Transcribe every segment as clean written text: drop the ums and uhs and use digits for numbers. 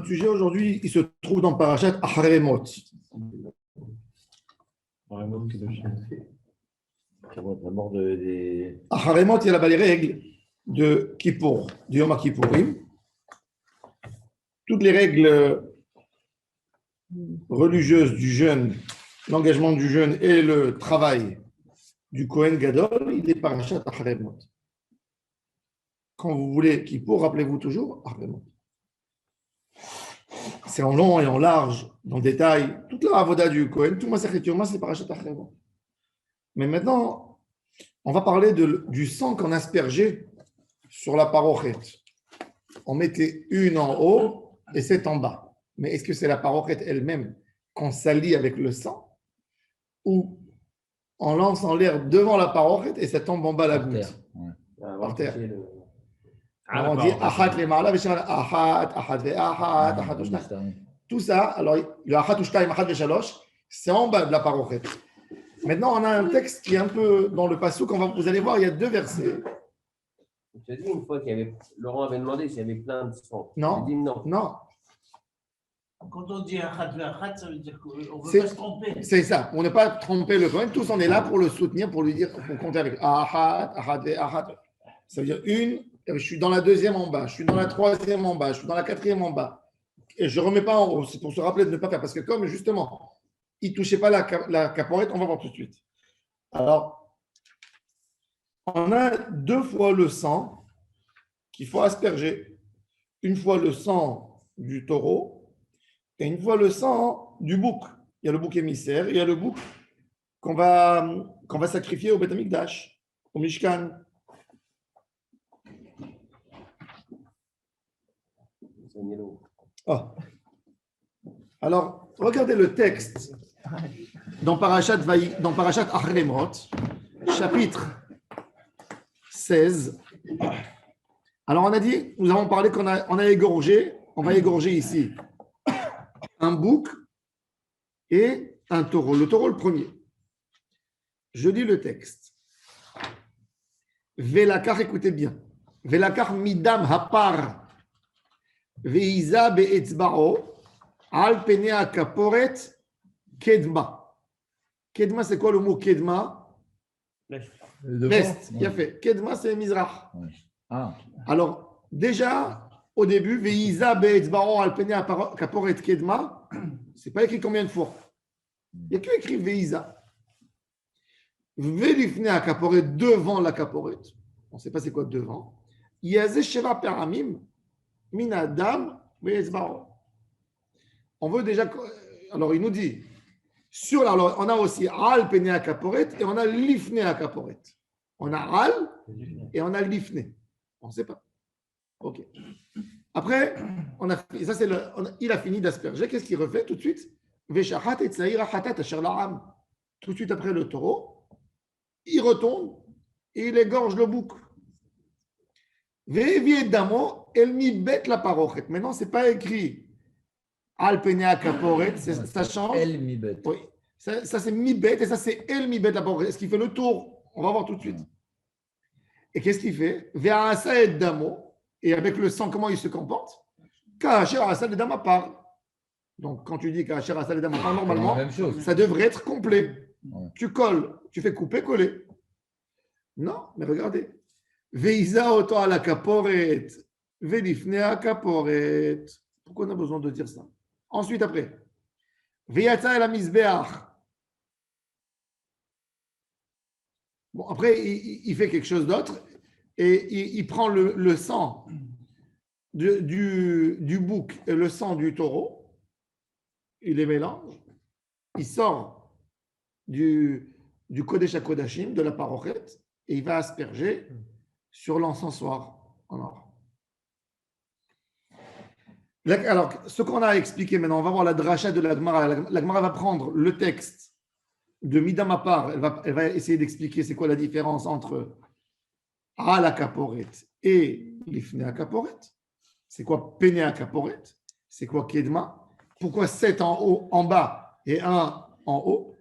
Notre sujet aujourd'hui, il se trouve dans Parashat Aharemot. La mort des... Aharemot, il y a là-bas les règles de Kippour, du Yom Kippourim. Toutes les règles religieuses du jeûne, l'engagement du jeûne et le travail du Kohen Gadol, il est Parashat Aharemot. Quand vous voulez Kippour, rappelez-vous toujours Aharemot. C'est en long et en large, dans le détail, toute la avoda du Kohen, tout Masechet Yoma, c'est Parashat Aharemot. Mais maintenant, on va parler du sang qu'on aspergeait sur la parochet. On mettait une en haut et 7 en bas. Mais est-ce que c'est la parochet elle-même qu'on salit avec le sang ou on lance en l'air devant la parochet et ça tombe en bas la goutte par terre. Alors on dit achat le ma'ala v'shalosh, achat ve'achat, achat u'shtaim. Tout ça, alors le achat u'shtaim, achat ve'shalosh, c'est en bas de la parochet. Maintenant, on a un texte qui est un peu dans le passouk. Vous allez voir, il y a 2 versets. Tu as dit une fois qu'il y avait, Laurent avait demandé s'il y avait plein de sang. Non. Dit non. Non. Quand on dit achat ve'achat, ça veut dire qu'on ne veut pas se tromper. C'est ça. On ne pas tromper le Kohen. Tous, on est là pour le soutenir, pour lui dire, pour compter avec achat, achat ve'achat. Ça veut dire je suis dans la 2e en bas, je suis dans la 3e en bas, je suis dans la 4e en bas. Et je ne remets pas en haut. C'est pour se rappeler de ne pas faire. Parce que comme, justement, il ne touchait pas la caporette, on va voir tout de suite. Alors, on a 2 fois le sang qu'il faut asperger. Une fois le sang du taureau et une fois le sang du bouc. Il y a le bouc émissaire, il y a le bouc qu'on va sacrifier au Beth Amikdash, au Mishkan. Oh. Alors, regardez le texte dans Parashat Aharemot, chapitre 16. Alors, on a dit, nous avons parlé on va égorger ici un bouc et un taureau. Le taureau, le premier. Je lis le texte. Velakar, écoutez bien. Velakar midam hapar veiza be'etzba'o al penea kaporet kedma. Kedma, c'est quoi le mot kedma? L'est. Il a fait. Kedma, c'est Mizrach. Ah. Alors, déjà, au début, Veiza be'etzba'o al penea kaporet kedma, c'est pas écrit combien de fois. Il n'y a que écrit Veiza. Velifne à kaporet, devant la kaporet. On ne sait pas c'est quoi devant. Yazé sheva peramim min adam be'etzba'o. On veut déjà. Alors, il nous dit. Alors, on a aussi al penea kaporet et on a lifne à kaporet. On a al et on a lifne. On ne sait pas. Ok. Après, il a fini d'asperger. Qu'est-ce qu'il refait tout de suite? Veshachat et tsaïra hatat asher la'am. Tout de suite après le taureau, il retourne et il égorge le bouc. Ve'evie damo el mi bet la parochet. Maintenant, ce n'est pas écrit al penea kaporet. Ça change. El mi bet. Oui. Ça c'est mi bet et ça c'est el mi bet la parochet. Est-ce qu'il fait le tour? On va voir tout de suite. Et qu'est-ce qu'il fait? Ve'asa et damo. Et avec le sang, comment il se comporte? Ka'asher asa le dama part. Donc, quand tu dis Ka'asher asa le dama part, normalement, ça devrait être complet. Ouais. Tu colles, tu fais couper, coller. Non, mais regardez. Veiza oto ala kaporet, velifnea kaporet. Pourquoi on a besoin de dire ça? Ensuite, après. Veyatza el mizbeach. Bon, après, il fait quelque chose d'autre et il prend le sang du bouc et le sang du taureau, il les mélange, il sort du Kodesh HaKodashim, de la parochet, et il va asperger sur l'encensoir en or. Alors, ce qu'on a expliqué maintenant, on va voir la dracha de la Gemara. La Gemara va prendre le texte de Midam Apar, elle va essayer d'expliquer c'est quoi la différence entre Al Kaporet et Lifne Kaporet. C'est quoi Pene Kaporet? C'est quoi Kedma? Pourquoi 7 en haut, en bas et 1 en haut?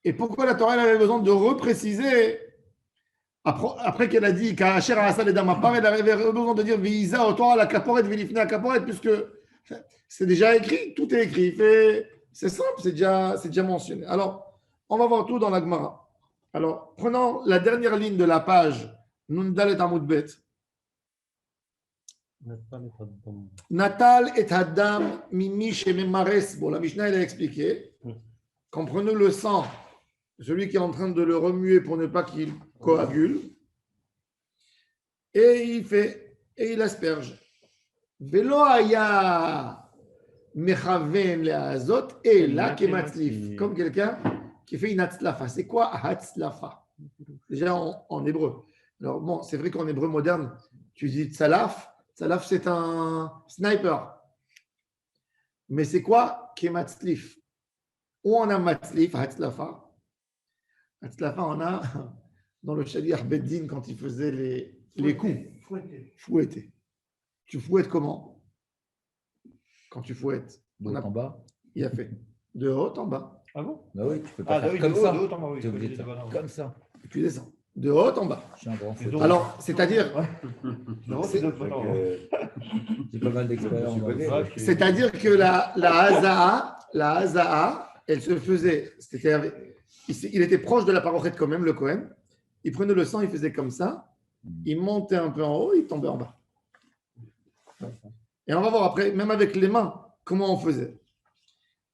Et pourquoi la Torah elle avait besoin de repréciser après qu'elle a dit Ka'asher Asal et Damapar, elle avait besoin de dire Veiza Otora la Kaporet, Vilifne Kaporet, puisque C'est déjà écrit, tout est écrit. C'est simple, c'est déjà mentionné. Alors, on va voir tout dans la Gemara. Alors, prenons la dernière ligne de la page, Nundal et Amoudbet. Natal et Haddam Mimi Shememares. Bon, la Mishnah, elle a expliqué qu'on prenait le sang, celui qui est en train de le remuer pour ne pas qu'il coagule, et il asperge. Velo aya mechaven leazot et là kematzlif, comme quelqu'un qui fait une hatzlafa. C'est quoi hatzlafa? Déjà en hébreu. Alors bon, c'est vrai qu'en hébreu moderne, tu dis tzalaf. Tzalaf, c'est un sniper. Mais c'est quoi kematzlif? Où on a matzlif, hatzlafa? Hatzlafa, on a dans le Shaliach Beddin quand il faisait les coups. Fouetter. Tu fouettes comment? Quand tu fouettes. De haut en bas. Il a fait de haut en bas. Ah bon? Bah oui, tu peux pas faire oui, comme de haut, ça. de haut en bas, oui, Tu es je obligé de disais faire pas, non. comme ça. Et tu descends. De haut en bas. Je suis un grand Les faute. autres. Alors, c'est-à-dire, De haut, c'est de haut, non. J'ai pas mal d'expérience. Je connais, ouais, c'est-à-dire que la Hazaa, elle se faisait, il était proche de la parochet quand même, le Kohen. Il prenait le sang, il faisait comme ça. Il montait un peu en haut, il tombait en bas. Et on va voir après, même avec les mains, comment on faisait.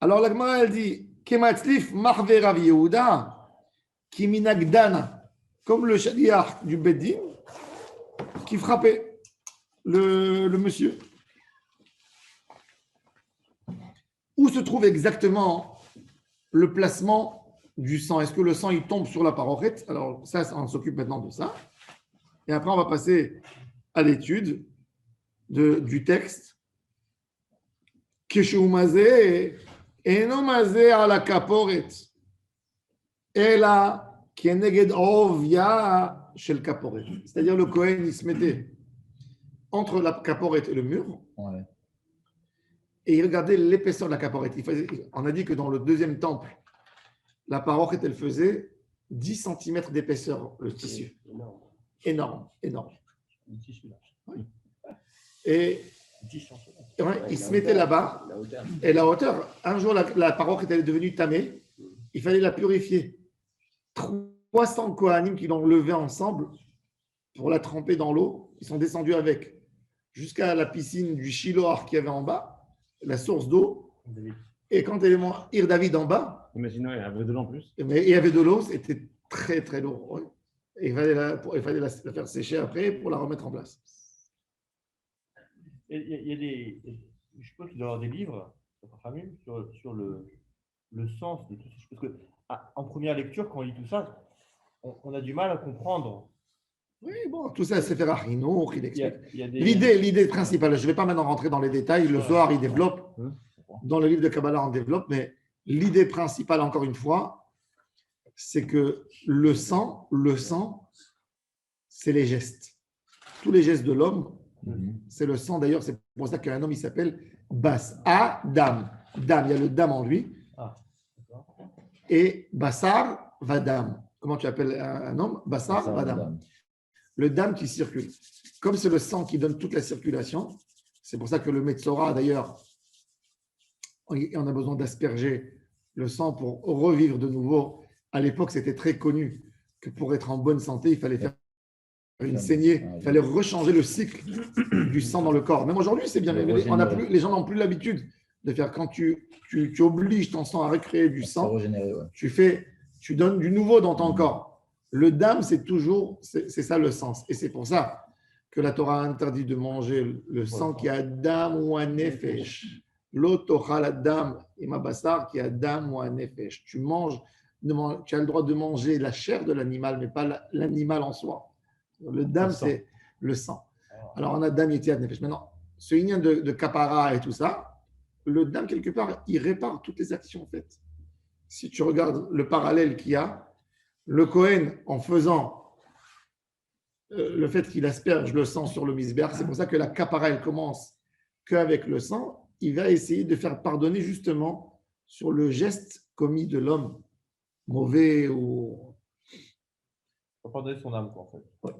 Alors la Gemara, elle dit Kematzlif Mahve Rav Yehuda, Kiminagdana, comme le shaliach du Beddin, qui frappait le monsieur. Où se trouve exactement le placement du sang? Est-ce que le sang il tombe sur la parochet? Alors ça, on s'occupe maintenant de ça. Et après, on va passer à l'étude du texte. Kesheumazé enomazé à la kaporet. Ela keneged ovia shel kaporet. C'est-à-dire le Kohen, il se mettait entre la kaporet et le mur. Ouais. Et il regardait l'épaisseur de la caporette. On a dit que dans le deuxième temple, la parochet, elle faisait 10 cm d'épaisseur, le tissu. Énorme, énorme. Oui. Et ouais, il se mettait là-bas. Et la hauteur, un jour, la parochet était devenue tamée. Il fallait la purifier. 300 Kohanim qui l'ont levée ensemble pour la tremper dans l'eau. Ils sont descendus avec jusqu'à la piscine du Shiloh qu'il y avait en bas, la source d'eau. Et quand elle est Ir David en bas, Imaginons, il y avait de l'eau en plus. mais il y avait de l'eau, c'était très très lourd. Ouais. Et il fallait la faire sécher après pour la remettre en place. Il y a des. Je suppose qu'il doit y avoir des livres sur le sens de tout ça. Parce que en première lecture, quand on lit tout ça, on a du mal à comprendre. Oui, bon, tout ça, c'est faire Achinour, il explique. Il y a des... L'idée principale, je ne vais pas maintenant rentrer dans les détails, le Zohar, il développe, dans le livre de Kabbalah, on développe, mais l'idée principale, encore une fois, c'est que le sang, c'est les gestes. Tous les gestes de l'homme, c'est le sang. D'ailleurs, c'est pour ça qu'un homme, il s'appelle Bas, Adam. Dam, il y a le dam en lui. Et Bassar, Vadam. Comment tu appelles un homme? Bassar, Vadam. Le dam qui circule. Comme c'est le sang qui donne toute la circulation, c'est pour ça que le Metzora, d'ailleurs, on a besoin d'asperger le sang pour revivre de nouveau. À l'époque, c'était très connu que pour être en bonne santé, il fallait faire une saignée, il fallait rechanger le cycle du sang dans le corps. Même aujourd'hui, c'est bien, mais les gens n'ont plus l'habitude de faire. Quand tu obliges ton sang à recréer du sang, tu donnes du nouveau dans ton corps. Le dam, c'est ça le sens. Et c'est pour ça que la Torah interdit de manger le sang qui a dam ou un nefesh. L'otochal adam imabassar qui a dam ou un nefesh. Tu as le droit de manger la chair de l'animal, mais pas l'animal en soi. Le dam, c'est le sang. Alors, on a dam yetiad nefesh. Maintenant, ce lien de kapara et tout ça, le dam, quelque part, il répare toutes les actions faites. Si tu regardes le parallèle qu'il y a, le Kohen, en faisant le fait qu'il asperge le sang sur le misber, c'est pour ça que la kapara, elle commence qu'avec le sang, il va essayer de faire pardonner justement sur le geste commis de l'homme, mauvais ou... Pour pardonner son âme, quoi, en fait. Ouais.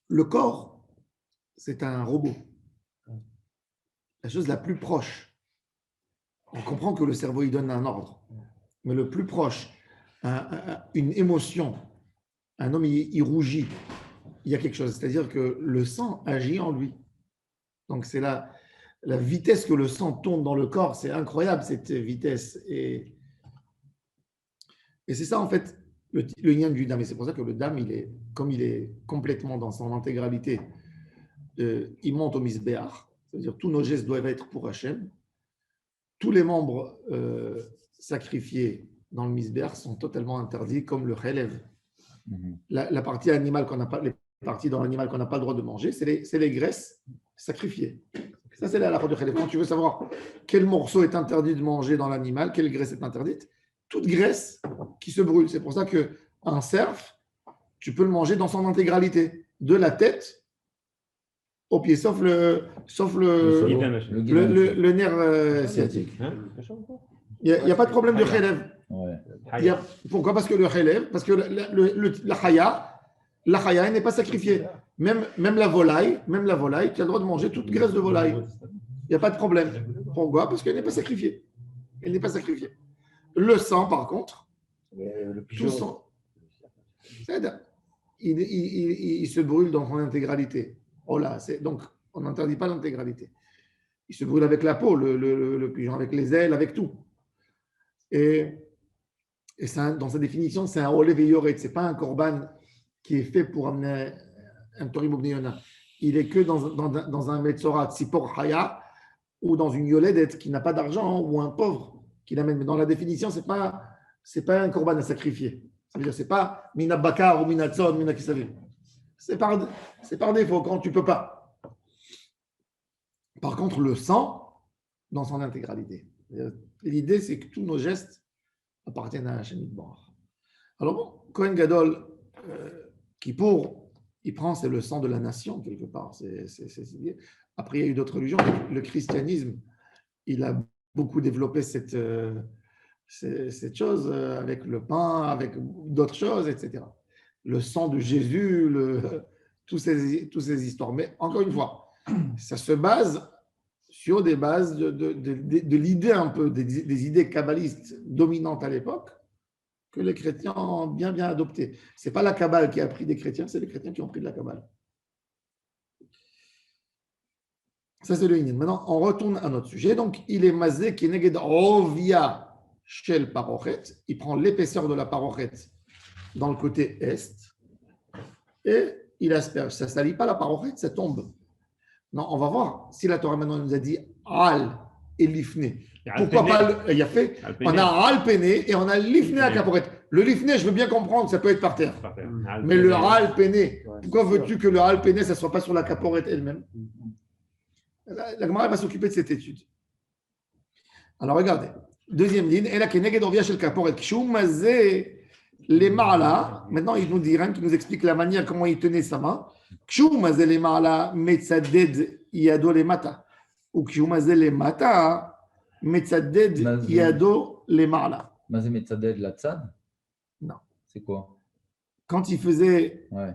Le corps, c'est un robot. La chose la plus proche. On comprend que le cerveau, il donne un ordre. Mais le plus proche, une émotion, un homme, il rougit. Il y a quelque chose. C'est-à-dire que le sang agit en lui. Donc, c'est la vitesse que le sang tourne dans le corps. C'est incroyable, cette vitesse. Et c'est ça, en fait, le yin du dam. Et c'est pour ça que le dam, comme il est complètement dans son intégralité, il monte au misbéach. C'est-à-dire tous nos gestes doivent être pour Hachem. Tous les membres sacrifiés dans le misbéach sont totalement interdits, comme le chelev. La partie animale qu'on n'a pas, les parties dans l'animal qu'on n'a pas le droit de manger, c'est les graisses sacrifiées. Ça, c'est la halakha du chelev. Quand tu veux savoir quel morceau est interdit de manger dans l'animal, quelle graisse est interdite, toute graisse qui se brûle. C'est pour ça qu'un cerf, tu peux le manger dans son intégralité, de la tête au pied, sauf le nerf sciatique. Il n'y a pas de problème de chelev. Ouais. Pourquoi? Parce que le chelev, parce que la chaya, elle n'est pas sacrifiée. Même la volaille, tu as le droit de manger toute graisse de volaille. Il n'y a pas de problème. Pourquoi? Parce qu'elle n'est pas sacrifiée. Elle n'est pas sacrifiée. Le sang, par contre, tout sang, il se brûle dans son intégralité. Oh là, donc on n'interdit pas l'intégralité. Il se brûle avec la peau, le pigeon, avec les ailes, avec tout. Et dans sa définition, c'est un olev et yoret. Ce n'est pas un korban qui est fait pour amener un torim ou bneyona. Il est que dans un metzorat, sipor haya, ou dans une yoledet qui n'a pas d'argent, ou un pauvre qui l'amène. Mais dans la définition, ce n'est pas un korban à sacrifier. Ça veut dire, ce n'est pas mina bakar ou mina tzon, mina kisavim. C'est par défaut, quand tu ne peux pas. Par contre, le sang, dans son intégralité. L'idée, c'est que tous nos gestes appartiennent à Hachem Yitbarach. Alors bon, Kohen Gadol, Kippour, il prend, c'est le sang de la nation, quelque part. Après, il y a eu d'autres religions. Le christianisme, il a beaucoup développé cette chose avec le pain, avec d'autres choses, etc. Le sang de Jésus, toutes ces histoires. Mais encore une fois, ça se base sur des bases de l'idée un peu, des idées kabbalistes dominantes à l'époque, que les chrétiens ont bien adoptées. Ce n'est pas la Kabbale qui a pris des chrétiens, c'est les chrétiens qui ont pris de la Kabbale. Ça, c'est le Inyan. Maintenant, on retourne à notre sujet. Donc, il est mazé qui est neged ovia shel parochet. Il prend l'épaisseur de la parochet dans le côté est et il asperge. Ça ne salit pas la parochet, ça tombe. Non, on va voir si la Torah maintenant nous a dit al et lifné. Pourquoi pas il y a fait on a al péné et on a lifné à caporet. Le lifné, je veux bien comprendre, ça peut être par terre. Mais le al péné, pourquoi veux-tu que le al péné, ça ne soit pas sur la caporet elle-même? La Gemara va s'occuper de cette étude. Alors regardez, deuxième ligne, et là qui est neged ovia shel caporet. Kshumazé les ma'ala. Maintenant, il nous dit rien qui nous explique la manière comment il tenait sa main. Kshumazé les ma'ala metzaded yado le mata. Ou kshumazé les mata metzaded yado le ma'ala. Mazé metzaded la tzad? Non. C'est quoi? Quand il faisait, Ouais.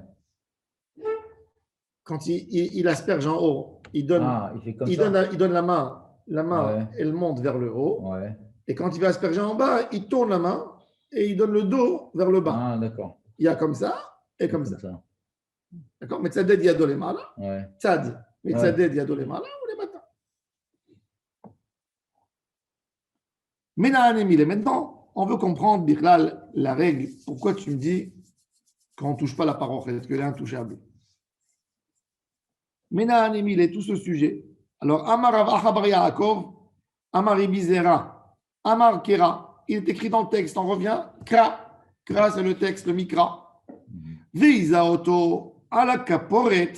quand il asperge en haut, il donne, Il fait comme ça. il donne la main, Ouais. elle monte vers le haut. Ouais. Et quand il va asperger en bas, il tourne la main et il donne le dos vers le bas. Ah, d'accord. Il y a comme ça et comme ça. D'accord? Mais tzaded yado le ma'ala. Ouais. Tzad. Mais tzaded yado le ma'ala ou les mata. Maintenant, on veut comprendre, Birlal, la règle. Pourquoi tu me dis qu'on ne touche pas la parole, qu'elle est intouchable? Maintenant, tout ce sujet. Alors, Amar Achabar Yaakov, Amar Ibizera, Amar Kera. Il est écrit dans le texte, on revient. Kra. Kra, c'est le texte, le Mikra. Veiza Oto, ala Kaporet,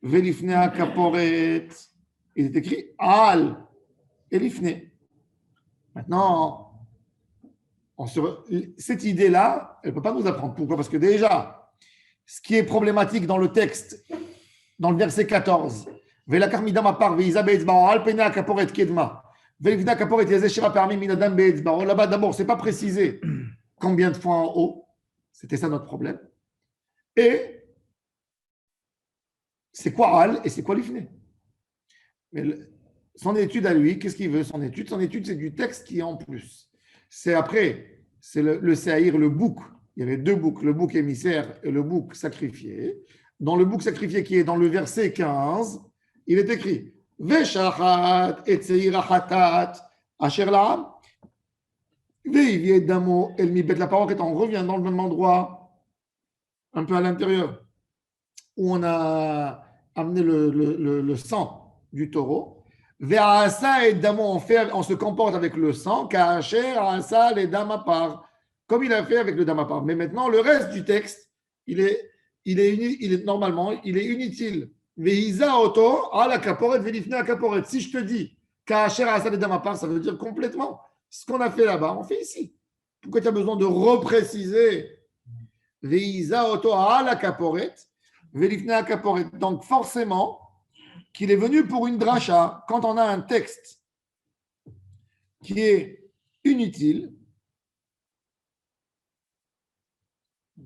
Velifne a Kaporet. Il est écrit Al, Elifne. Maintenant, cette idée-là, elle ne peut pas nous apprendre. Pourquoi? Parce que déjà, ce qui est problématique dans le texte, dans le verset 14, là-bas d'abord, ce n'est pas précisé combien de fois en haut. C'était ça notre problème. Et c'est quoi Al et c'est quoi l'ifné. Mais son étude à lui, qu'est-ce qu'il veut son étude, c'est du texte qui est en plus. C'est après, c'est le Seahir, le bouc. Il y avait deux boucs, le bouc émissaire et le bouc sacrifié. Dans le bouc sacrifié qui est dans le verset 15, il est écrit Veshachat et Tseirachatat Asher La'am. Ve'iviedamo El Mibet. La parole est on revient dans le même endroit, un peu à l'intérieur, où on a amené le sang du taureau. Ve'asa et Damo, on se comporte avec le sang, Kacher, Asa, les Damapar, comme il a fait avec le Damapar. Mais maintenant, le reste du texte, il est normalement, il est inutile. Ve'iza oto, ala kaporet, ve'lifne a kaporet. Si je te dis Kacher, Asa, les Damapar, ça veut dire complètement ce qu'on a fait là-bas, on fait ici. Pourquoi tu as besoin de repréciser Ve'iza oto, ala kaporet, ve'lifne a kaporet. Donc, forcément, qu'il est venu pour une dracha, quand on a un texte qui est inutile,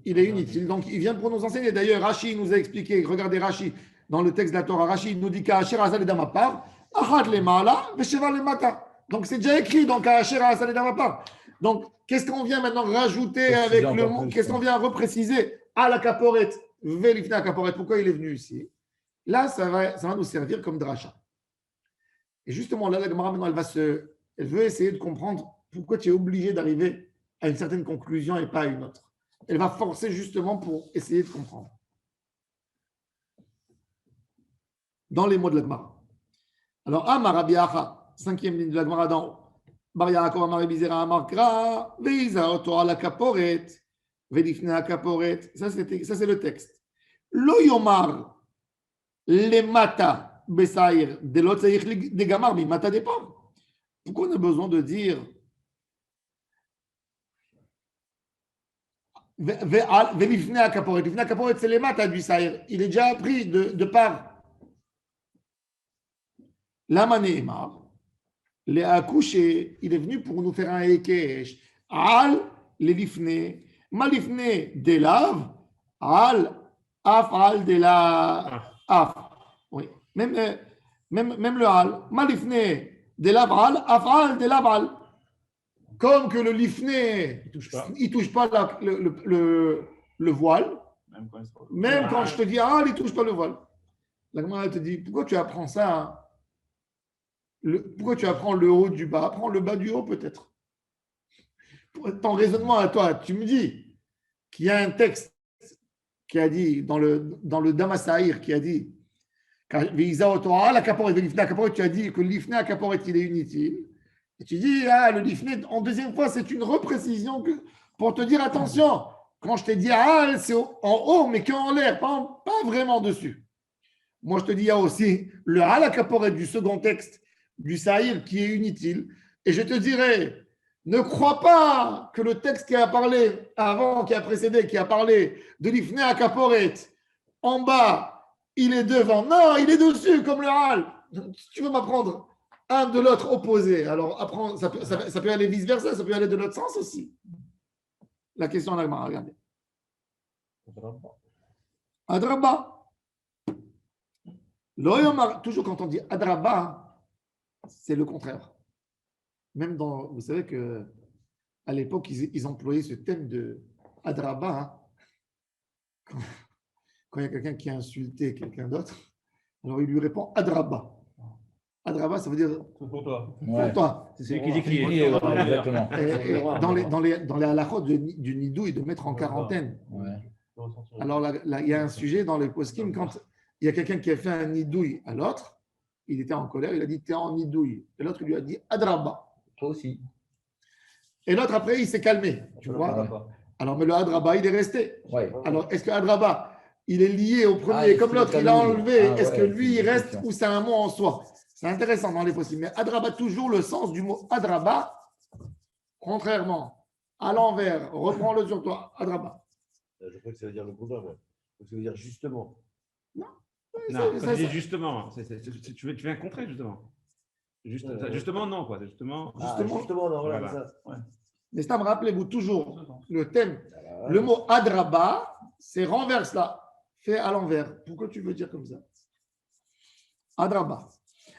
il est inutile, donc il vient pour nous enseigner. D'ailleurs, Rashi nous a expliqué, regardez Rashi, dans le texte de la Torah, Rashi nous dit qu'Asher Azal et Damapar, Achat le Ma'ala, Vesheval le Mata. Donc c'est déjà écrit, donc Asher Azal et Damapar. Donc qu'est-ce qu'on vient maintenant rajouter avec le mot, qu'est-ce qu'on vient repréciser à la Kaporet, Velifna Kaporet, pourquoi il est venu ici? Là, ça va nous servir comme dracha. Et justement, là, la Gemara, maintenant, elle veut essayer de comprendre pourquoi tu es obligé d'arriver à une certaine conclusion et pas à une autre. Elle va forcer justement pour essayer de comprendre. Dans les mots de la Gemara. Alors, Amar Rabbi Acha, 5e ligne de la Gemara dans Bar Yaakov Amar Bizera Amar Kra, Veiza Oto ala Kaporet, Velifna Kaporet. Ça, c'est le texte. Lo Yomar. Les mata besaïr de l'autre des gamar mais mata départ. Pourquoi on a besoin de dire velifne kaporet? Lifne kaporet c'est les mata du saïr. Il est déjà appris de par la manéma. Les accouchés, il est venu pour nous faire un ekesh. Al les lifne, malifne de lave, al afal de la. Oui. Même le hal. Malifne de l'avral, afral de l'aval. Comme que le lifne, il touche pas le voile. Même quand je te dis hal, il touche pas le voile. La Gemara te dit, pourquoi tu apprends ça? Pourquoi tu apprends le haut du bas? Apprends le bas du haut peut-être. Ton raisonnement à toi, tu me dis qu'il y a un texte qui a dit, dans le Damasaïr, qui a dit la caporet, tu as dit que l'ifné à caporet, il est inutile. Et tu dis, le l'ifné, en deuxième fois, c'est une reprécision pour te dire, attention, quand je t'ai dit, c'est en haut, mais qu'en l'air, pas vraiment dessus. Moi, je te dis, il y a aussi le à la caporet du second texte du Saïr qui est inutile. Et je te dirais, ne crois pas que le texte qui a parlé avant, qui a précédé, qui a parlé de l'ifné à caporet, en bas, il est devant. Non, il est dessus, comme le hal. Tu veux m'apprendre un de l'autre opposé. Alors, apprends, ça peut aller vice-versa, ça peut aller de l'autre sens aussi. La question, là, regardez. Adraba. Toujours quand on dit Adraba, c'est le contraire. Même vous savez qu'à l'époque, ils employaient ce thème de Adraba. Quand il y a quelqu'un qui a insulté quelqu'un d'autre, alors il lui répond Adraba. Adraba, ça veut dire pour toi. Ouais. toi. C'est celui qui dit qu'il est. Exactement. Et dans les halakhot du nidouille, de mettre en quarantaine. Ouais. Alors là, il y a un sujet dans les poskim, quand il y a quelqu'un qui a fait un nidouille à l'autre, il était en colère, il a dit t'es en nidouille. Et l'autre lui a dit Adraba. Toi aussi. Et l'autre, après, il s'est calmé. Tu vois. Ouais. Alors, mais le Adraba, il est resté. Ouais. Alors, est-ce que Adraba, il est lié au premier, comme l'autre, il a enlevé, est-ce que lui, il reste ou c'est un mot en soi? C'est intéressant dans les possibles. Mais Adraba, toujours le sens du mot Adraba, contrairement à l'envers, reprends-le sur toi, Adraba. Je crois que ça veut dire le contraire. Ça veut dire justement. Non, ça dit justement. Tu viens contrer, justement. Justement, non, quoi. Justement, non, voilà. Ça. Ouais. Mais ça me rappelez-vous toujours le thème. Le mot Adraba, c'est renverse là, fait à l'envers. Pourquoi tu veux dire comme ça? Adraba.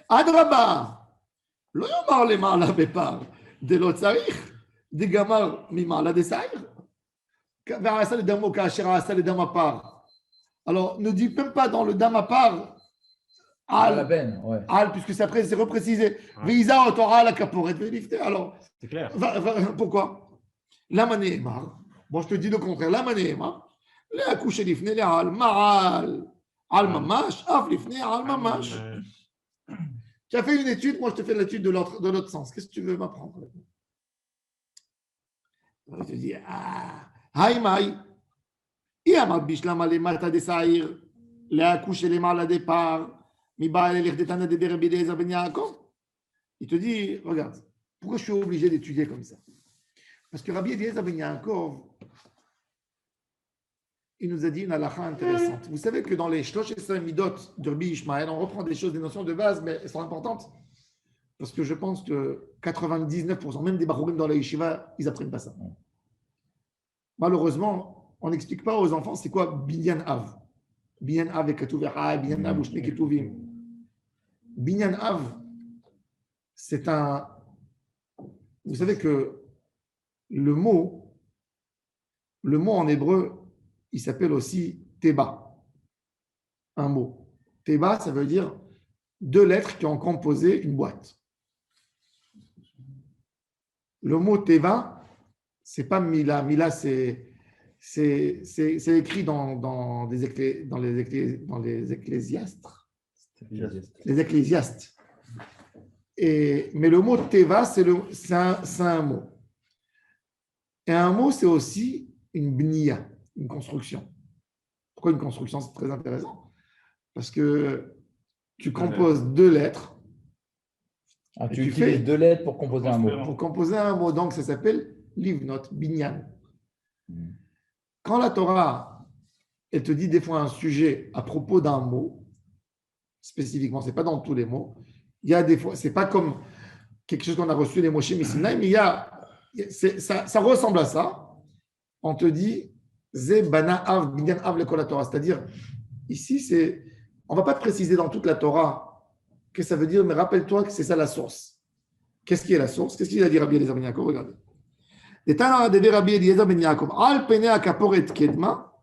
Adraba. לא יאמר למעלה בפר, דלא צריך, דגמר ממעלה דסעיר. ועשה לדמו כאשר עשה לדם הפר. Alors, ne dis même pas dans le dam apar, La peine, ouais. al, puisque c'est après, c'est reprécisé. Veisa otora la kaporet, alors, C'est clair. pourquoi? La manémar, bon, je te dis le contraire, la manémar, les accoucher l'ifne, les al, maral, al mamash, af l'ifne, al mamash. Tu as fait une étude, moi je te fais l'étude de l'autre sens. Qu'est-ce que tu veux m'apprendre? Je te dis, haï maï, il y a ma biche la malé mata de saïr, les accoucher les mal à départ, mi baal les détails de dérébéder à venir à quoi? Il te dit, regarde, pourquoi je suis obligé d'étudier comme ça? Parce que Rabbi Eliezer Ben Yaakov, il nous a dit une halakha intéressante. Vous savez que dans les Shlosh Esrei Midot de Rabbi Ishmael, on reprend des choses, des notions de base, mais elles sont importantes. Parce que je pense que 99%, même des Bachurim dans la Yeshiva, ils n'apprennent pas ça. Malheureusement, on n'explique pas aux enfants c'est quoi Binyan Av. Binyan Av et Ketuvera, Binyan Av ou Shne Ketuvim. Binyan Av, c'est un. Vous savez que le mot en hébreu, il s'appelle aussi Teba. Un mot. Teba, ça veut dire deux lettres qui ont composé une boîte. Le mot Teva, c'est pas Mila. Mila, c'est écrit dans les ecclésiastes. Les ecclésiastes. Mais le mot Teva, c'est un mot. Et un mot, c'est aussi une bnia, une construction. Pourquoi une construction? C'est très intéressant. Parce que tu composes deux lettres. Ah, tu utilises deux lettres pour composer un mot. Pour composer un mot. Donc, ça s'appelle livnot, binyan. Quand la Torah, elle te dit des fois un sujet à propos d'un mot, spécifiquement, ce n'est pas dans tous les mots, il y a des fois, ce n'est pas comme quelque chose qu'on a reçu les Moshe Missinaï, mais ça ressemble à ça. On te dit Ze bana av binyan av le kol la Torah. C'est-à-dire, ici, on ne va pas te préciser dans toute la Torah que ça veut dire, mais rappelle-toi que c'est ça la source. Qu'est-ce qui est la source? Qu'est-ce qu'il a dit Rabbi Eliezer Ben Yaakov? Regardez. Detana de Rabbi Eliezer Ben Yaakov. Al pene akaporet kedma.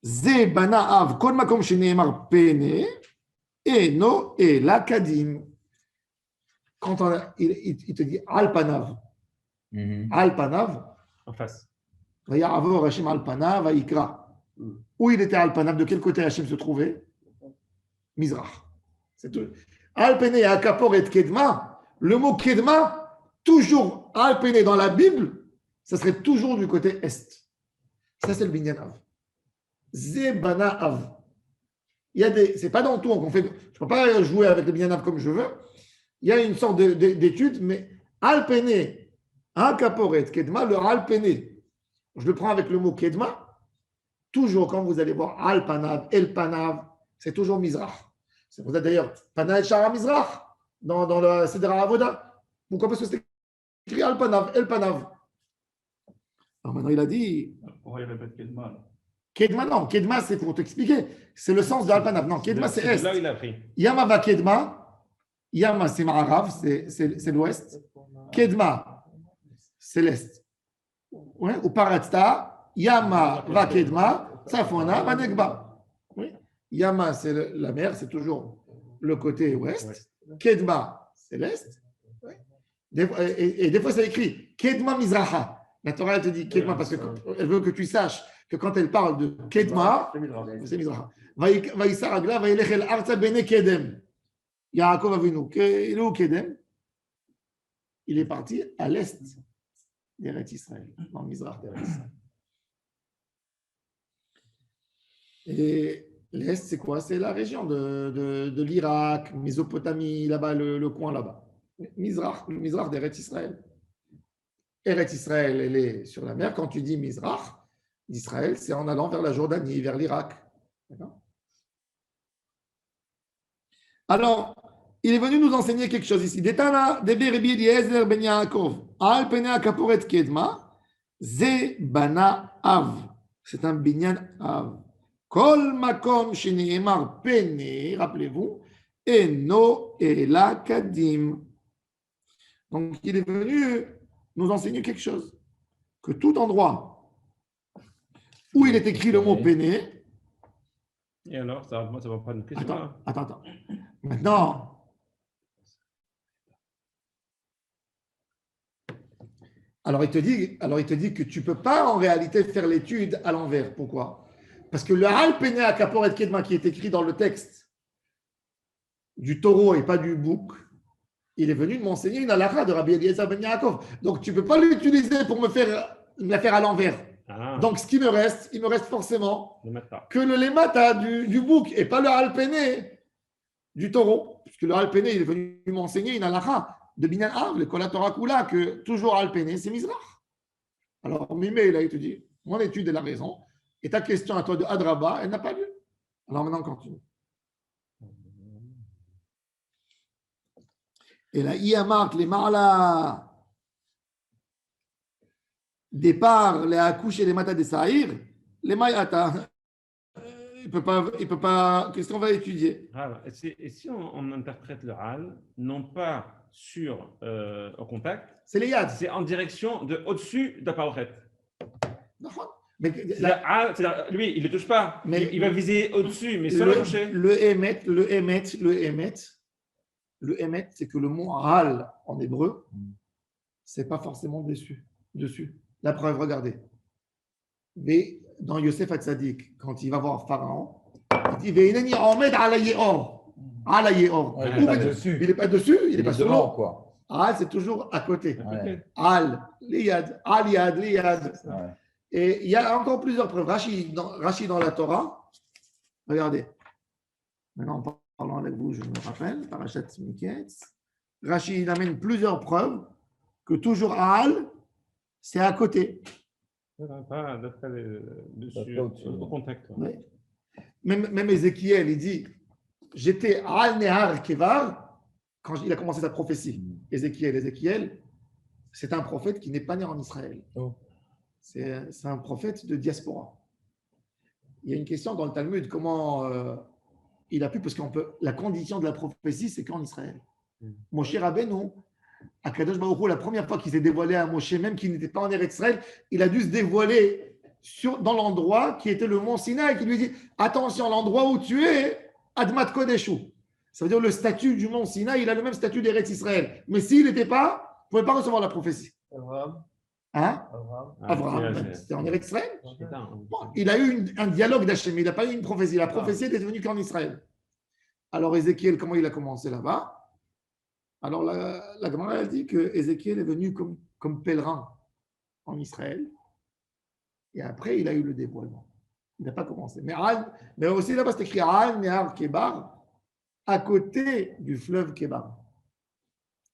Ze bana av kol makom sheneemar pene. Eno et la kadim. Quand il te dit al panav. Al panav. En face. Vaya'avor Hashem al panav vayikra. Où il était al panav? De quel côté Hashem se trouvait? Mizrach. C'est tout. Al pene akaporet kedma. Le mot kedma, toujours al pene dans la Bible, ça serait toujours du côté est. Ça, c'est le binyan av. Ze bana av. C'est pas dans tout qu'on fait. Je ne peux pas jouer avec le binyan av comme je veux. Il y a une sorte d'étude, mais al pene, akaporet kedma, le al pene. Je le prends avec le mot kedma. Toujours, quand vous allez voir al panav, el panav, c'est toujours mizrach. C'est pour ça d'ailleurs, Pana et Shara Mizrach, dans le Seder Avoda. Pourquoi? Parce que c'est écrit Al Panav, El Panav. Alors maintenant, il a dit. Pourquoi il répète Kedma? Kedma, non. Kedma, c'est pour t'expliquer. C'est le sens de Al Panav. Non, Kedma, c'est Est. Là, il a pris. Yama va Kedma. Yama, c'est Ma'arav, c'est l'Ouest. Kedma, c'est l'Est. Ouais, ou Paratzta. Yama va Kedma. Safona va Negba. Yama, c'est la mer, c'est toujours le côté ouest. Kedma, c'est l'est. Et des fois, c'est écrit Kedma Mizraha. La Torah, elle te dit Kedma parce qu'elle veut que tu saches que quand elle parle de Kedma, c'est Mizraha. Vaïsar Agla, Vaïlech el Arza Bene Kedem. Yaakov Avinu, il est où Kedem? Il est parti à l'est d'Eretz Israël, dans Mizrach d'Eretz Israël. Et l'Est, c'est quoi? C'est la région de l'Irak, Mésopotamie, là-bas, le coin là-bas. Mizrach, le Mizrach d'Eretz Israël. Eretz Israël, elle est sur la mer. Quand tu dis Mizrach d'Israël, c'est en allant vers la Jordanie, vers l'Irak. D'accord? Alors, il est venu nous enseigner quelque chose ici. Detana debe Rabbi Eliezer ben Yaakov. Al pene kaporet kedma. Ze bana av. C'est un binyan av. Kol makom sheneemar pene, rappelez-vous, Eno ela kadim. Donc, il est venu nous enseigner quelque chose. Que tout endroit où il est écrit le mot péné. Et alors, ça va pas une question là. Attends. Maintenant, alors il te dit que tu ne peux pas en réalité faire l'étude à l'envers. Pourquoi? Parce que le Hal Péné à Kaporet Kedma qui est écrit dans le texte du taureau et pas du bouc, il est venu de m'enseigner une halakha de Rabbi Eliezer Ben Yaakov. Donc tu ne peux pas l'utiliser pour me la faire à l'envers. Ah, Donc ce qui me reste, il me reste forcément le matin. que le lemata du bouc et pas le Hal Péné du taureau. Puisque le Hal Péné, il est venu m'enseigner une halakha de Binyan Av, le Kol Torah Kula, que toujours Hal Péné, c'est Mizrach. Alors Mimé, là, il te dit, mon étude est la raison. Et ta question à toi de Adraba, elle n'a pas lieu. Alors maintenant, on continue. Et là, Iyamark, les Marla, départ, les Akouch et les Mata des Sahir, les Mayata, il peut pas, qu'est-ce qu'on va étudier? Et si on interprète le hal, non pas au contact, c'est les Yad. C'est en direction de au-dessus de la parochet. Mais lui, il ne le touche pas. Mais il va viser au-dessus, mais sans le toucher. Le émet, c'est que le mot hal en hébreu, c'est pas forcément dessus. La preuve, regardez. Mais dans Yosef Hatzadik, quand il va voir Pharaon, il dit Ve'ineni omed ala ye'or. Ala ye'or. Il n'est pas dessus. Il n'est pas dessus, il n'est pas sous l'eau. Quoi. Al, c'est toujours à côté. Ouais. Al, liyad, al-yad, liyad. Ouais. Et il y a encore plusieurs preuves. Rashi dans la Torah, regardez. Maintenant, en parlant avec vous, je me rappelle, Parashat Miketz. Rashi, il amène plusieurs preuves que toujours Al, c'est à côté. Pas dessus, au contact. Oui. Même Ézéchiel, il dit j'étais Al Nehar Kevar quand il a commencé sa prophétie. Ézéchiel, c'est un prophète qui n'est pas né en Israël. Oh. C'est un prophète de diaspora. Il y a une question dans le Talmud comment il a pu, parce la condition de la prophétie, c'est qu'en Israël. Moshe Rabbeinu, Akadosh Baruch Hu, la première fois qu'il s'est dévoilé à Moshe, même qu'il n'était pas en Eretz Israël, il a dû se dévoiler dans l'endroit qui était le mont Sinaï, qui lui dit attention, l'endroit où tu es, Admat Kodeshu. Ça veut dire le statut du mont Sinaï, il a le même statut d'Eretz Israël. Mais s'il n'était pas, il ne pouvait pas recevoir la prophétie. Abraham, c'était en Eretz Israël. Bon, il a eu un dialogue d'Hachem, il n'a pas eu une prophétie. La prophétie était venue qu'en Israël. Alors Ézéchiel, comment il a commencé là-bas? Alors la Gemara a dit que Ézéchiel est venu comme pèlerin en Israël. Et après, il a eu le dévoilement. Il n'a pas commencé. Mais aussi là-bas, c'est écrit Al Nehar Kebar, à côté du fleuve Kebar.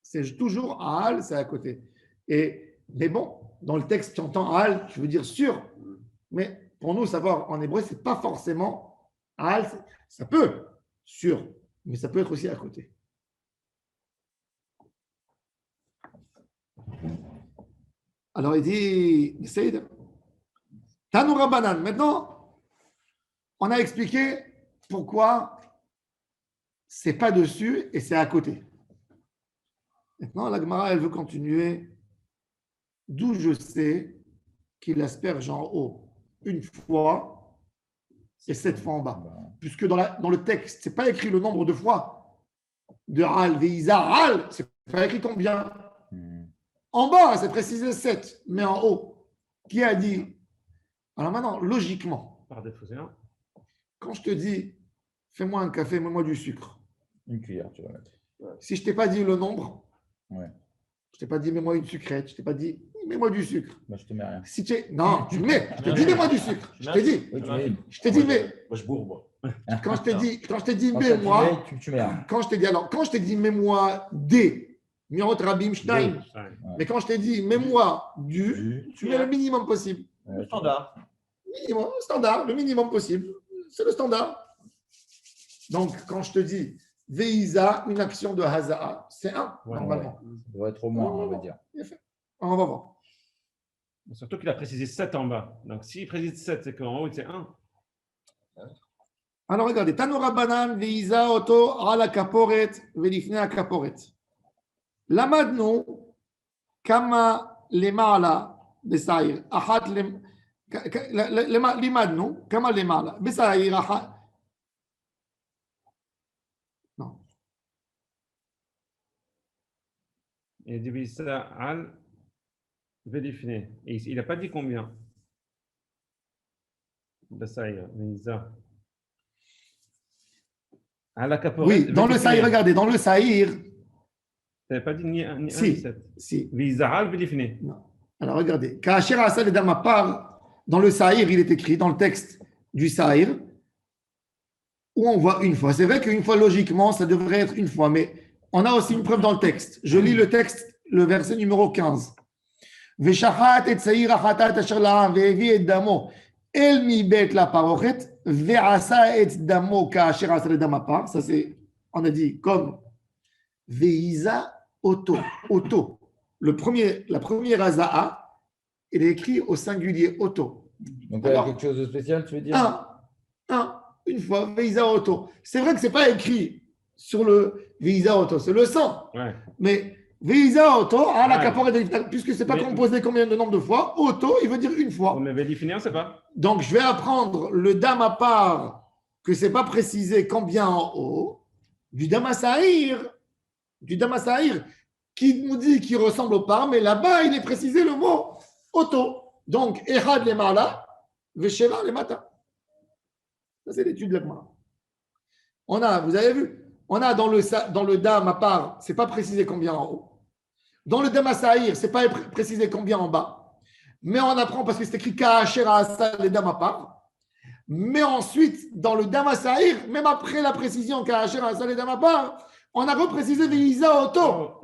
C'est toujours Al, c'est à côté. Mais bon, dans le texte, tu entends Al, je veux dire sûr. Mais pour nous, savoir en hébreu, ce n'est pas forcément Al. Ça peut, sûr, mais ça peut être aussi à côté. Alors il dit, Tanou Rabbanan. Maintenant, on a expliqué pourquoi c'est pas dessus et c'est à côté. Maintenant, la Gemara, elle veut continuer. D'où je sais qu'il asperge en haut une fois et 7 fois en bas. Puisque dans le texte, ce n'est pas écrit le nombre de fois de Al, Veïza, Al, c'est pas écrit combien. En bas, c'est précisé 7, mais en haut, qui a dit? Alors maintenant, logiquement, Par défaut, c'est un. Quand je te dis, fais-moi un café, mets-moi du sucre. Une cuillère, tu vas mettre. Si je ne t'ai pas dit le nombre, Ouais. je ne t'ai pas dit mets-moi une sucrète, je ne t'ai pas dit mets-moi du sucre. Bah, je te mets rien. Si non, tu le mets. Je te dis mets-moi du sucre. Je t'ai dit. Oui, tu mets. Je t'ai dit mais. Moi, je bourre, moi. Quand je t'ai dit Quand mets-moi. tu mets rien. Quand je t'ai dit mets-moi des. Mirot Rabim Stein. Mais quand je t'ai dit mets-moi du, tu mets le minimum possible. Le standard. Minimum, standard, le minimum possible. C'est le standard. Donc, quand je te dis Veïza, une action de Haza'a, c'est 1, normalement. Ça doit être au moins, on va dire. On va voir. Surtout qu'il a précisé 7 en bas. Donc, s'il précise 7, c'est qu'en haut, c'est 1. Alors regardez, Tanora Banan, Veiza Oto, Ala Kaporet, Velifne Kaporet. Lamadnu, Kama Lemala, Besair, Ahat Limadnu, Kama Lemala, Besair, Ahat. Non. Il dit ça al Velifne. Il n'a pas dit combien. Besair, Veiza. Oui, dans le Saïr, regardez, dans le Saïr. Tu n'avais pas dit ni un ni Si, sept. si. Vizahal Velifne. Non. Alors regardez, Kacher Asal et Damapar, dans le Saïr, il est écrit dans le texte du Saïr, où on voit une fois. C'est vrai qu'une fois, logiquement, ça devrait être une fois, mais on a aussi une preuve dans le texte. Je lis le texte, le verset numéro 15. Veshachat et Saïr achatat asher la'am ve'evi et damo el mi bet la parochet ve'asa et damo kacher asal et damapar. Ça c'est, on a dit, comme Ve'iza Oto. Oto. La première Azaa, il est écrit au singulier Oto. Donc, il y a quelque chose de spécial, tu veux dire? Une fois, Ve'iza Oto. C'est vrai que ce n'est pas écrit sur le Ve'iza Oto, c'est le sang. Ouais. Mais Ve'iza Oto, à la Ouais. Kaporet, puisque ce n'est pas composé combien de nombre de fois, Oto, il veut dire une fois. Mais Velifne, on ne sait pas. Donc, je vais apprendre le dam à part, que ce n'est pas précisé combien en haut, du dam à Sahir, qui nous dit qu'il ressemble au par, mais là-bas, il est précisé le mot auto. Donc, Ehad le mala, Vesheva le mata. Ça, c'est l'étude de la Gemara. On a, vous avez vu, on a dans le dam à part, c'est pas précisé combien en haut. Dans le dam à Sahir, c'est pas précisé combien en bas. Mais on apprend parce que c'est écrit Ka'ashera Asa le dam à part. Mais ensuite, dans le dam à Sahir, même après la précision Ka'ashera Asa le dam à part, on a reprécisé Ve'iza Oto,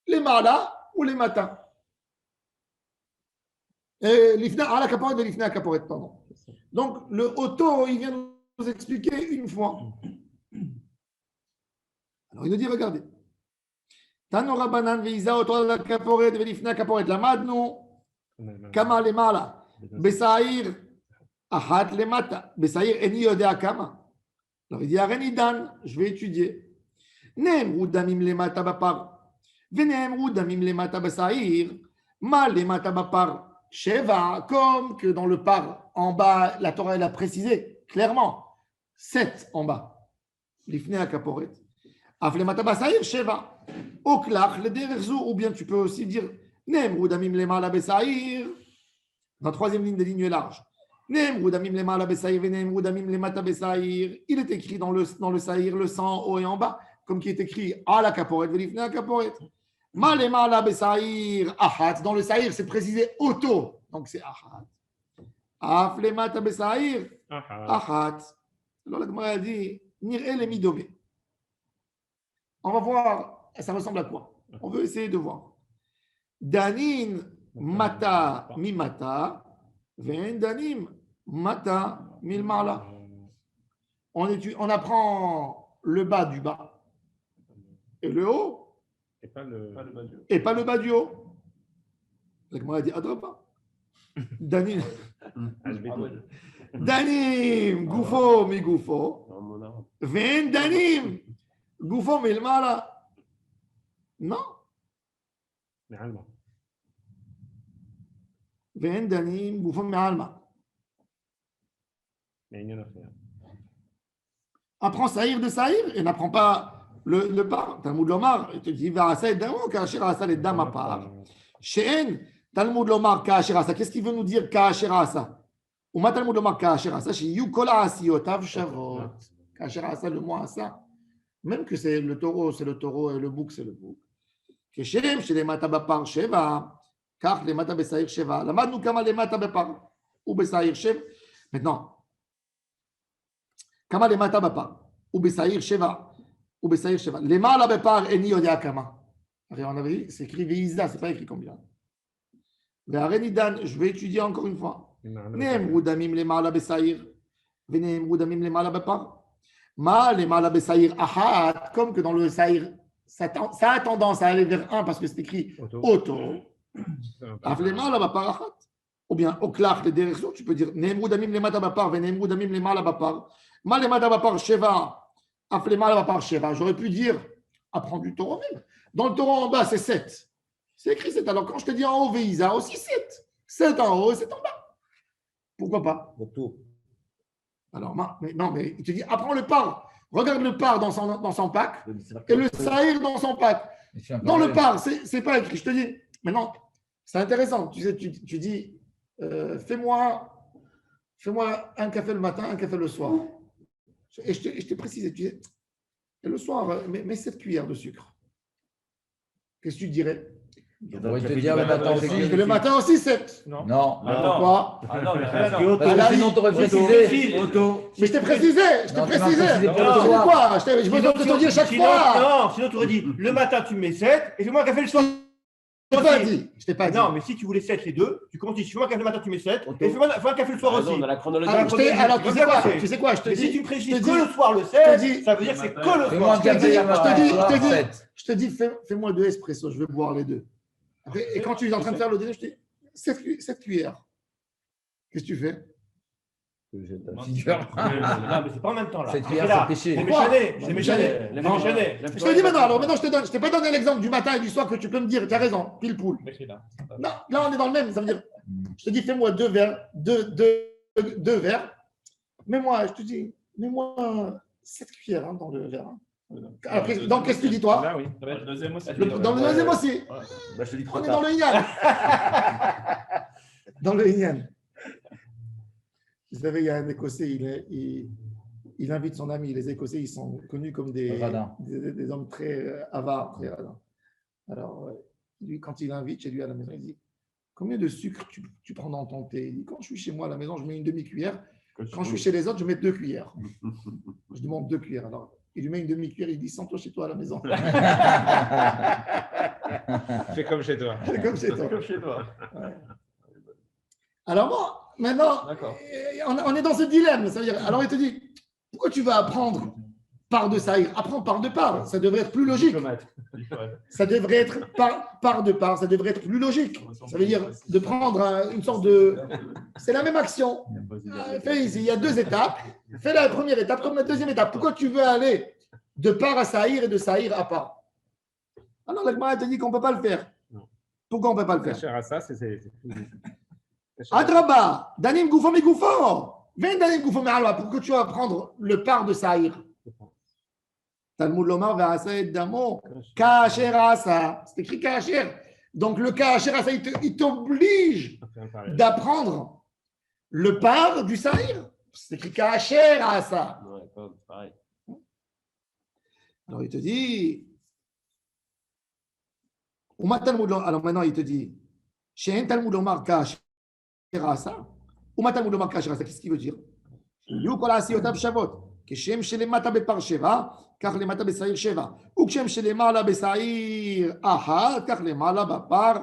les mala ou les matins. L'ifna à la caporet de l'ifna à caporet, pardon. Donc, le Oto, il vient nous expliquer une fois. Alors, il nous dit, regardez. Tanora banan Ve'iza Oto à la caporet de l'ifna à caporet. La madnu, kama les mala. Besaïr, ahat les mata. Besaïr, eni yodea kama. Alors, il dit, Arenidan, je vais étudier. Neemru damim lemata bapar, veneemru damim lemata basaïr, ma lemata bapar, sheva, comme que dans le par, en bas, la Torah elle a précisé clairement, 7 en bas, l'ifne à kaporet, af lemata basaïr, sheva, oklach, le dererzu, ou bien tu peux aussi dire, neemru damim lemala basaïr, dans la troisième ligne des lignes larges, neemru damim lemala basaïr, veneemru damim lemata basaïr, il est écrit dans le saïr, le sang haut et en bas, comme qui est écrit à la caporet, velifne à caporet. Malema la besaïr ahat. Dans le saïr, c'est précisé auto. Donc c'est ahat. Aflemat besaïr ahat. Alors la Gemara a dit nir'e le midové. On va voir, ça ressemble à quoi? On veut essayer de voir. Danin mata mimata, ve'en danim mata milmala. On apprend le bas du bas. Et le haut et pas le bas du haut. Et pas le bas du haut. La Gemara a dit Adraba. Danim. Danim, Goufo, mi Goufo. Ve'en Danim, Goufo, mi mala. Non. Mais allemand. Ve'en Danim, Goufo, mi alma. Mais il y en a fait. Apprends Saïr de Saïr et n'apprends pas le par. Talmud Lomar, il te dit Va'asa et Damo, Ka'asher Asa les Dam à part. She'en, Talmud Lomar, Ka'asher Asa. Qu'est-ce qu'il veut nous dire Ka'asher Asa? Ou ma Talmud Lomar, Ka'asher Asa, She'yu Kol Asiyotav Shavot. Ka'asher Asa, le mot Asa. Même que c'est le taureau et le bouc, c'est le bouc. Keshem, chez les Mata Bapar Sheva, car les Mata Besaïr Sheva. La Madnou Kama les Mata Bapar ou Besaïr Sheva. Maintenant, Kama les Mata Bapar ou Besaïr Sheva. Ou Besaïr Sheva. Les Mala Bapar Eni Yodia Kama. On avait dit, c'est écrit Veizda, c'est pas écrit combien. Ve'arenidan, je vais étudier encore une fois. Neemru damim les Mala Besaïr. Veneemru damim les Mala Bapar. Ma les Mala Besaïr Ahat, comme que dans le Saïr, ça a tendance à aller vers 1 parce que c'est écrit Auto. Aflema la Bapar Ahat. Ou bien, au clair, les directions, tu peux dire Neemru damim les Mata Bapar, Veneemru damim les Mala Bapar. Malemada va par Sheva, Aflema va par Sheva. J'aurais pu dire, apprends du Torah même. Dans le Torah en bas, c'est 7. C'est écrit 7. Alors quand je te dis en haut, Veïsa, aussi 7. 7 en haut et 7 en bas. Pourquoi pas? Alors, mais non, mais il te dit, apprends le par. Regarde le par dans son pack et le sahir dans son pack. Dans le par, c'est pas écrit. Je te dis, maintenant, c'est intéressant. Tu sais, tu dis, fais-moi un café le matin, un café le soir. Et je t'ai précisé, tu dis, et le soir, mets 7 cuillères de sucre. Qu'est-ce que tu dirais? On va te dire le matin aussi. Le matin aussi 7. Non. Pourquoi? Parce que sinon, tu aurais précisé. Mais je t'ai précisé. Non, Pourquoi? J'ai besoin de te dire chaque fois. Non, sinon tu aurais dit le matin tu mets 7 et fais-moi un café le soir. Je t'ai pas dit. Non, mais si tu voulais 7 les deux, tu commences, fais-moi un café le matin tu mets 7 et fais-moi un café le soir aussi. Dans la chronologie. Alors, tu sais quoi? Je te Mais si dis. tu me précises que le soir le 7, ça veut dire que c'est que le Fais-moi soir. un café le matin. Je te dis, fais-moi 2 espressos, je vais boire les 2. Après, et quand tu es en train de faire le dîner, je te dis 7 cuillères. Qu'est-ce que tu fais? Figure. Non, mais c'est pas en même temps là. Cette cuillère, c'est péché. J'ai méchané. Je te dis maintenant, alors maintenant je t'ai pas donné l'exemple du matin et du soir que tu peux me dire, tu as raison, pile poule. Non, là on est dans le même, ça veut dire, je te dis fais-moi 2 verres, 2 verres, je te dis, mets-moi 7 cuillères dans le verre. Après, donc qu'est-ce que tu dis toi? Là, oui. Dans le deuxième aussi. Dans le deuxième aussi. Je te dis trop On est tard. dans le Inyan. Dans le Inyan. Vous savez, il y a un Écossais, il invite son ami. Les Écossais, ils sont connus comme des hommes très avares, très radins. Alors, lui, quand il invite chez lui à la maison, il dit, combien de sucre tu prends dans ton thé? Il dit, quand je suis chez moi à la maison, je mets une demi-cuillère. Quand je suis chez les autres, je mets 2 cuillères. Je demande 2 cuillères. Alors, il lui met une demi-cuillère, il dit, sens-toi chez toi à la maison. Fais comme chez toi. C'est comme chez toi. Comme chez toi. Ouais. Alors bon, maintenant, on est dans ce dilemme. Ça veut dire, alors il te dit, pourquoi tu vas apprendre par de saïr? Apprends par de part. Ça devrait être plus logique. Ça devrait être par de part. Ça devrait être plus logique. Ça veut dire de prendre une sorte de... C'est la même action. Fais ici, il y a 2 étapes. Fais la première étape comme la deuxième étape. Pourquoi tu veux aller de part à saïr et de saïr à part? Ah non, l'Agmara te dit qu'on ne peut pas le faire. Pourquoi on ne peut pas le faire? Cher à ça, c'est. Adraba, Danim Goufo mais Goufo. Viens Danim Goufo mais Alwa. Pourquoi tu vas prendre le part de saïr? Talmud Lomar Ve'asa et Damo. Kacher Asa. C'est écrit Kacher. Donc le Kacher Asa, il t'oblige d'apprendre le part du saïr. C'est écrit Kacher Asa. Ouais, pareil. Alors il te dit. Alors maintenant il te dit. Chez un Talmud Lomar Kacher Asa. Ou ma Talmud Lomar Kacher Asa. Qu'est-ce qu'il veut dire? Yukol Asiyotav Shavot. כשם שלמטה בפר 7, כך למטה בשעיר 7. וכשם שלמעלה בשעיר 1, כך למעלה בפר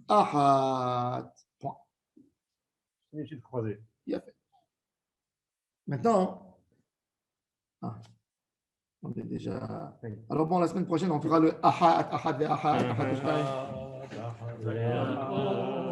1. Point. Une étude croisée. Maintenant, on est déjà. Alors bon, la semaine prochaine, on fera le Ahad, Ahad, Ahad, Ahad, Ahad.